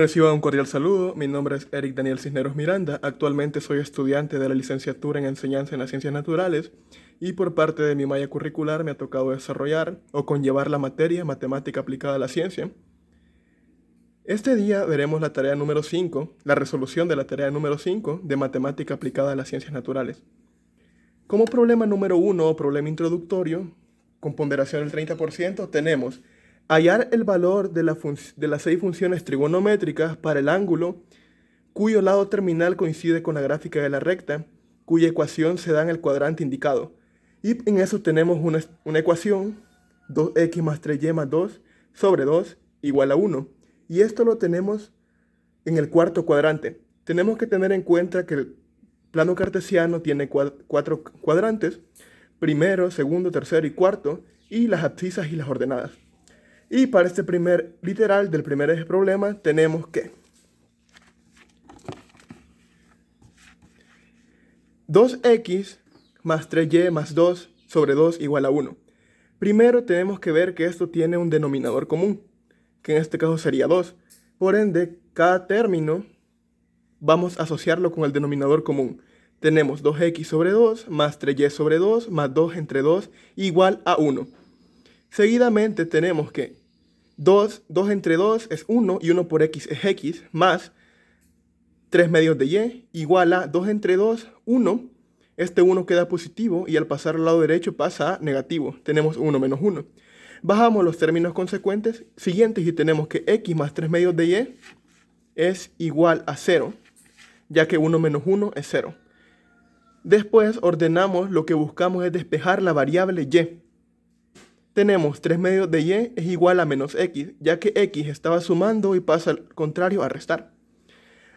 Reciba un cordial saludo, mi nombre es Eric Daniel Cisneros Miranda, actualmente soy estudiante de la licenciatura en Enseñanza en las Ciencias Naturales y por parte de mi malla curricular me ha tocado desarrollar o conllevar la materia Matemática aplicada a la ciencia. Este día veremos la tarea número 5, la resolución de la tarea número 5 de Matemática aplicada a las Ciencias Naturales. Como problema número 1 o problema introductorio, con ponderación del 30%, tenemos hallar el valor de las 6 funciones trigonométricas para el ángulo cuyo lado terminal coincide con la gráfica de la recta, cuya ecuación se da en el cuadrante indicado. Y en eso tenemos una ecuación, 2x más 3y más 2 sobre 2 igual a 1. Y esto lo tenemos en el cuarto cuadrante. Tenemos que tener en cuenta que el plano cartesiano tiene 4 cuadrantes, primero, segundo, tercero y cuarto, y las abscisas y las ordenadas. Y para este primer literal del primer problema tenemos que 2x más 3y más 2 sobre 2 igual a 1. Primero tenemos que ver que esto tiene un denominador común, que en este caso sería 2. Por ende, cada término vamos a asociarlo con el denominador común. Tenemos 2x sobre 2 más 3y sobre 2 más 2 entre 2 igual a 1. Seguidamente tenemos que 2 entre 2 es 1 y 1 por x es x más 3 medios de y igual a 2 entre 2, 1. Este 1 queda positivo y al pasar al lado derecho pasa a negativo. Tenemos 1 menos 1. Bajamos los términos consecuentes siguientes y tenemos que x más 3 medios de y es igual a 0, ya que 1 menos 1 es 0. Después ordenamos, lo que buscamos es despejar la variable y. Tenemos 3 medios de y es igual a menos x, ya que x estaba sumando y pasa al contrario a restar.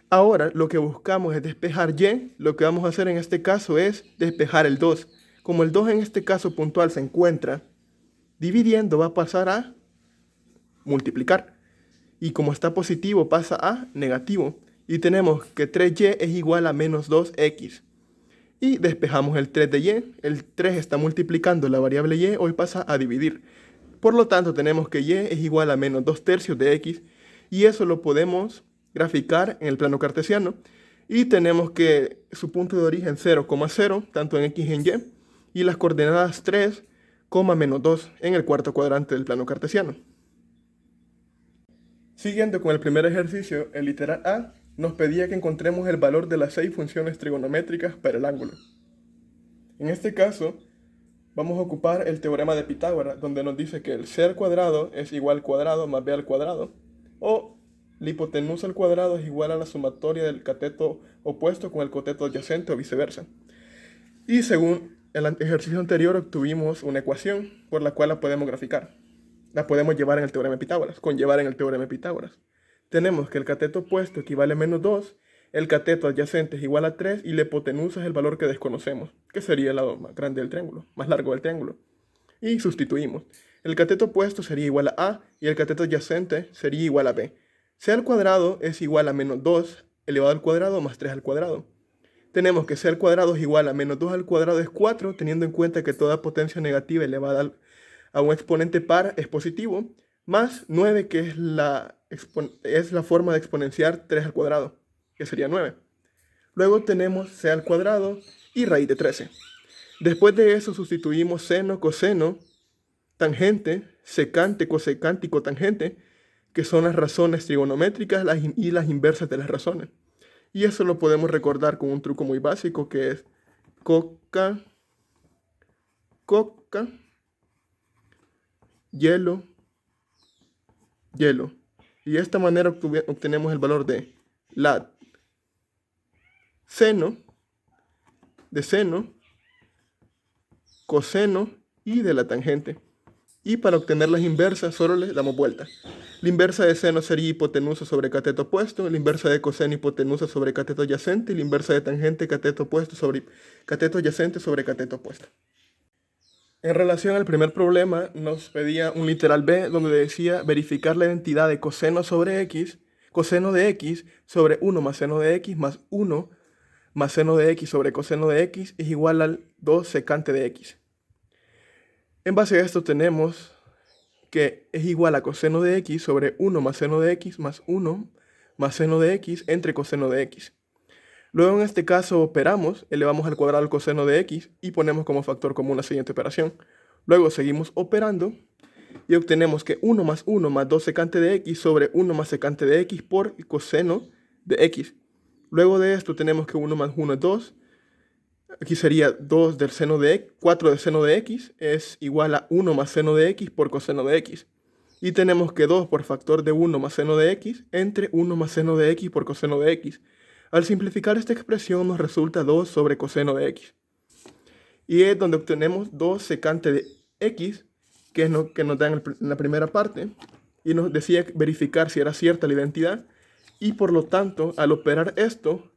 Ahora lo que buscamos es despejar y, lo que vamos a hacer en este caso es despejar el 2. Como el 2 en este caso puntual se encuentra dividiendo, va a pasar a multiplicar. Y como está positivo pasa a negativo. Y tenemos que 3y es igual a menos 2x. Y despejamos el 3 de y. El 3 está multiplicando la variable y, hoy pasa a dividir. Por lo tanto tenemos que y es igual a menos 2 tercios de x. Y eso lo podemos graficar en el plano cartesiano. Y tenemos que su punto de origen 0,0, tanto en x y en y. Y las coordenadas 3, menos 2 en el cuarto cuadrante del plano cartesiano. Siguiendo con el primer ejercicio, el literal A nos pedía que encontremos el valor de las 6 funciones trigonométricas para el ángulo. En este caso, vamos a ocupar el teorema de Pitágoras, donde nos dice que el c al cuadrado es igual al cuadrado más b al cuadrado, o la hipotenusa al cuadrado es igual a la sumatoria del cateto opuesto con el cateto adyacente o viceversa. Y según el ejercicio anterior obtuvimos una ecuación por la cual la podemos graficar. La podemos llevar en el teorema de Pitágoras, conllevar en el teorema de Pitágoras. Tenemos que el cateto opuesto equivale a menos 2, el cateto adyacente es igual a 3 y la hipotenusa es el valor que desconocemos, que sería el lado más grande del triángulo, más largo del triángulo. Y sustituimos. El cateto opuesto sería igual a y el cateto adyacente sería igual a b. C al cuadrado es igual a menos 2 elevado al cuadrado más 3 al cuadrado. Tenemos que c al cuadrado es igual a menos 2 al cuadrado es 4, teniendo en cuenta que toda potencia negativa elevada a un exponente par es positivo, más 9, que es la forma de exponenciar 3 al cuadrado, que sería 9. Luego tenemos c al cuadrado y raíz de 13. Después de eso sustituimos seno, coseno, tangente, secante, cosecante y cotangente, que son las razones trigonométricas y las inversas de las razones. Y eso lo podemos recordar con un truco muy básico que es coca, hielo, hielo. Y de esta manera obtenemos el valor de la seno, de seno, coseno y de la tangente. Y para obtener las inversas solo le damos vuelta. La inversa de seno sería hipotenusa sobre cateto opuesto, la inversa de coseno hipotenusa sobre cateto adyacente y la inversa de tangente cateto opuesto sobre cateto adyacente sobre cateto opuesto. En relación al primer problema, nos pedía un literal B donde decía verificar la identidad de coseno sobre x, coseno de x sobre 1 más seno de x más 1 más seno de x sobre coseno de x es igual al 2 secante de x. En base a esto tenemos que es igual a coseno de x sobre 1 más seno de x más 1 más seno de x entre coseno de x. Luego en este caso operamos, elevamos al cuadrado el coseno de x y ponemos como factor común la siguiente operación. Luego seguimos operando y obtenemos que 1 más 1 más 2 secante de x sobre 1 más secante de x por el coseno de x. Luego de esto tenemos que 1 más 1 es 2. Aquí sería 2 del seno de x, 4 del seno de x es igual a 1 más seno de x por coseno de x. Y tenemos que 2 por factor de 1 más seno de x entre 1 más seno de x por coseno de x. Al simplificar esta expresión nos resulta 2 sobre coseno de x. Y es donde obtenemos 2 secante de x, que es lo que nos da en la primera parte. Y nos decía verificar si era cierta la identidad. Y por lo tanto, al operar esto,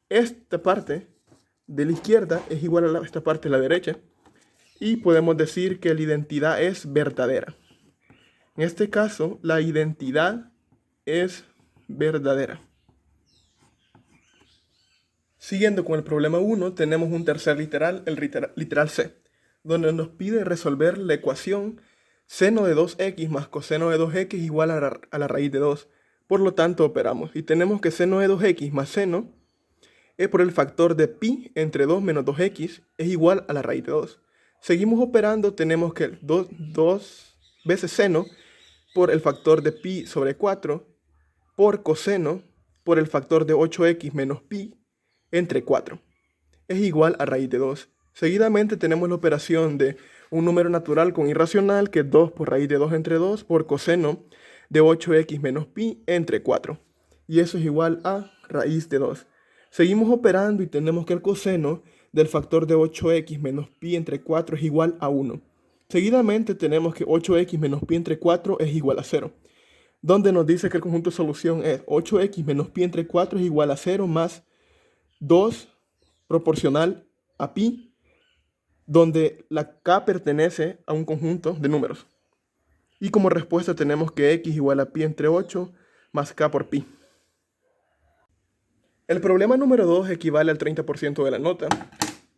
esta parte de la izquierda es igual a esta parte de la derecha. Y podemos decir que la identidad es verdadera. En este caso, la identidad es verdadera. Siguiendo con el problema 1, tenemos un tercer literal, el literal C, donde nos pide resolver la ecuación seno de 2x más coseno de 2x igual a la raíz de 2. Por lo tanto, operamos y tenemos que seno de 2x más seno es por el factor de pi entre 2 menos 2x es igual a la raíz de 2. Seguimos operando, tenemos que 2 veces seno por el factor de pi sobre 4 por coseno por el factor de 8x menos pi entre 4 es igual a raíz de 2. Seguidamente tenemos la operación de un número natural con irracional, que es 2 por raíz de 2 entre 2 por coseno de 8x menos pi entre 4. Y eso es igual a raíz de 2. Seguimos operando y tenemos que el coseno del factor de 8x menos pi entre 4 es igual a 1. Seguidamente tenemos que 8x menos pi entre 4 es igual a 0. Donde nos dice que el conjunto de solución es 8x menos pi entre 4 es igual a 0 más 2 proporcional a pi, donde la k pertenece a un conjunto de números. Y como respuesta tenemos que x igual a pi entre 8 más k por pi. El problema número 2 equivale al 30% de la nota,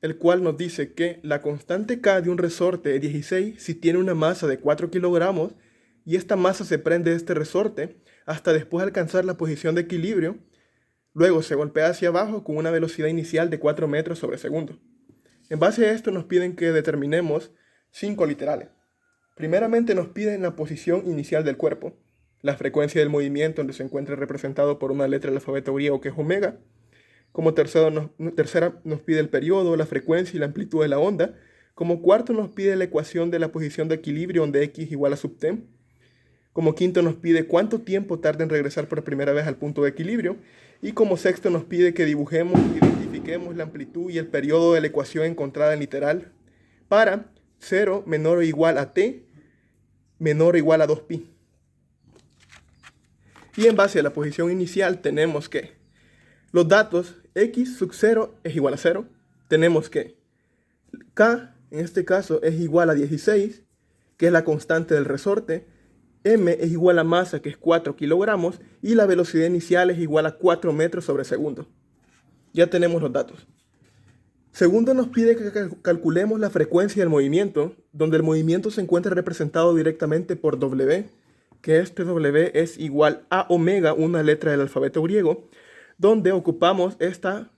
el cual nos dice que la constante k de un resorte es 16 si tiene una masa de 4 kilogramos y esta masa se prende de este resorte hasta después de alcanzar la posición de equilibrio. Luego se golpea hacia abajo con una velocidad inicial de 4 metros sobre segundo. En base a esto nos piden que determinemos 5 literales. Primeramente nos piden la posición inicial del cuerpo, la frecuencia del movimiento donde se encuentra representado por una letra del alfabeto griego que es omega. Como tercera nos pide el periodo, la frecuencia y la amplitud de la onda. Como cuarto nos pide la ecuación de la posición de equilibrio donde x igual a sub t. Como quinto nos pide cuánto tiempo tarda en regresar por primera vez al punto de equilibrio. Y como sexto nos pide que dibujemos e identifiquemos la amplitud y el periodo de la ecuación encontrada en literal para 0 menor o igual a t menor o igual a 2pi. Y en base a la posición inicial tenemos que los datos x sub 0 es igual a 0. Tenemos que k en este caso es igual a 16, que es la constante del resorte. M es igual a masa, que es 4 kilogramos, y la velocidad inicial es igual a 4 metros sobre segundo. Ya tenemos los datos. Segundo nos pide que calculemos la frecuencia del movimiento, donde el movimiento se encuentra representado directamente por W, que este W es igual a omega, una letra del alfabeto griego, donde ocupamos esta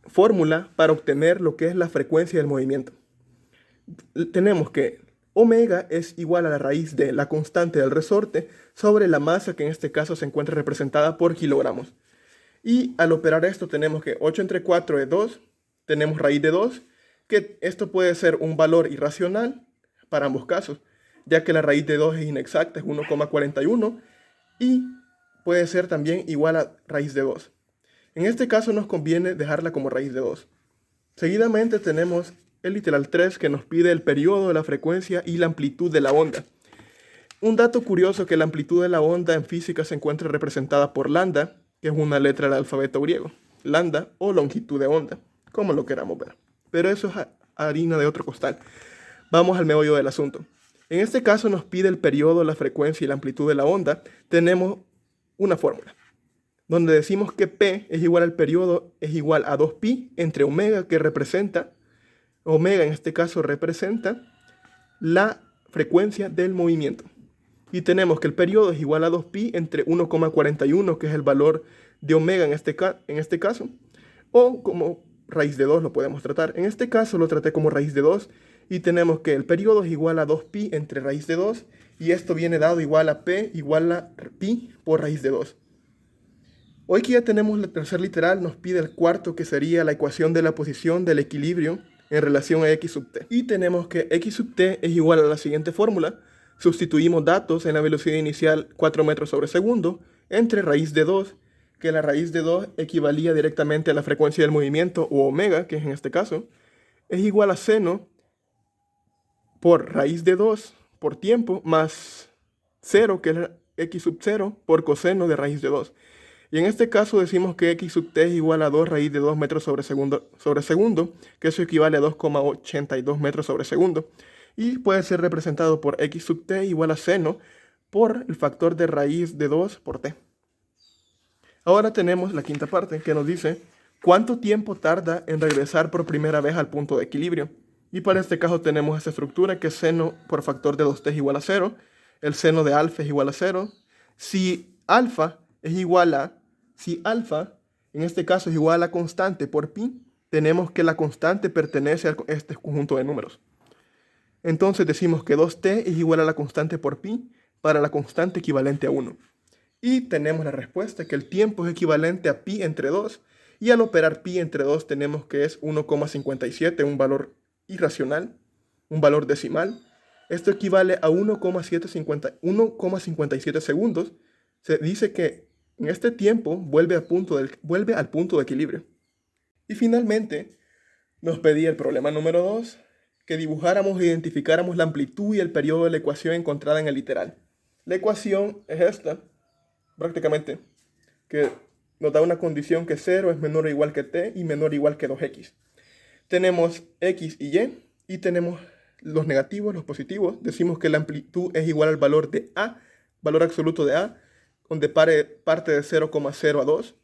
fórmula para obtener lo que es la frecuencia del movimiento. Tenemos que omega es igual a la raíz de la constante del resorte sobre la masa, que en este caso se encuentra representada por kilogramos. Y al operar esto tenemos que 8 entre 4 es 2, tenemos raíz de 2, que esto puede ser un valor irracional para ambos casos, ya que la raíz de 2 es inexacta, es 1,41, y puede ser también igual a raíz de 2. En este caso nos conviene dejarla como raíz de 2. Seguidamente tenemos el literal 3, que nos pide el periodo, la frecuencia y la amplitud de la onda. Un dato curioso, que la amplitud de la onda en física se encuentra representada por lambda, que es una letra del alfabeto griego. Lambda o longitud de onda, como lo queramos ver. Pero eso es harina de otro costal. Vamos al meollo del asunto. En este caso nos pide el periodo, la frecuencia y la amplitud de la onda. Tenemos una fórmula, donde decimos que P es igual al periodo, es igual a 2pi entre omega, que representa, omega en este caso representa la frecuencia del movimiento. Y tenemos que el periodo es igual a 2pi entre 1,41, que es el valor de omega en este caso, o como raíz de 2 lo podemos tratar. En este caso lo traté como raíz de 2 y tenemos que el periodo es igual a 2pi entre raíz de 2 y esto viene dado igual a p igual a pi por raíz de 2. Hoy que ya tenemos la tercera literal, nos pide el cuarto, que sería la ecuación de la posición del equilibrio en relación a x sub t. Y tenemos que x sub t es igual a la siguiente fórmula. Sustituimos datos en la velocidad inicial 4 metros sobre segundo entre raíz de 2, que la raíz de 2 equivalía directamente a la frecuencia del movimiento, o omega, que es en este caso, es igual a seno por raíz de 2 por tiempo más 0, que es x sub 0, por coseno de raíz de 2. Y en este caso decimos que x sub t es igual a 2 raíz de 2 metros sobre segundo, que eso equivale a 2,82 metros sobre segundo. Y puede ser representado por x sub t igual a seno por el factor de raíz de 2 por t. Ahora tenemos la quinta parte, que nos dice cuánto tiempo tarda en regresar por primera vez al punto de equilibrio. Y para este caso tenemos esta estructura, que es seno por factor de 2t es igual a 0. El seno de alfa es igual a 0. Si alfa en este caso es igual a la constante por pi, tenemos que la constante pertenece a este conjunto de números. Entonces decimos que 2t es igual a la constante por pi para la constante equivalente a 1. Y tenemos la respuesta, que el tiempo es equivalente a pi entre 2. Y al operar pi entre 2 tenemos que es 1,57, un valor irracional, un valor decimal. Esto equivale a 1,57 segundos. Se dice que en este tiempo vuelve al punto de equilibrio. Y finalmente nos pedía el problema número 2, que dibujáramos e identificáramos la amplitud y el periodo de la ecuación encontrada en el literal. La ecuación es esta, prácticamente, que nos da una condición que 0 es menor o igual que t y menor o igual que 2x. Tenemos x y tenemos los negativos, los positivos. Decimos que la amplitud es igual al valor de a, valor absoluto de a, donde parte de 0,0 a 2.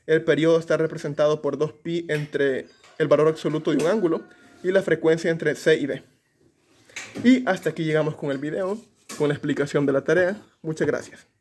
El periodo está representado por 2pi entre el valor absoluto de un ángulo y la frecuencia entre c y d. Y hasta aquí llegamos con el video, con la explicación de la tarea. Muchas gracias.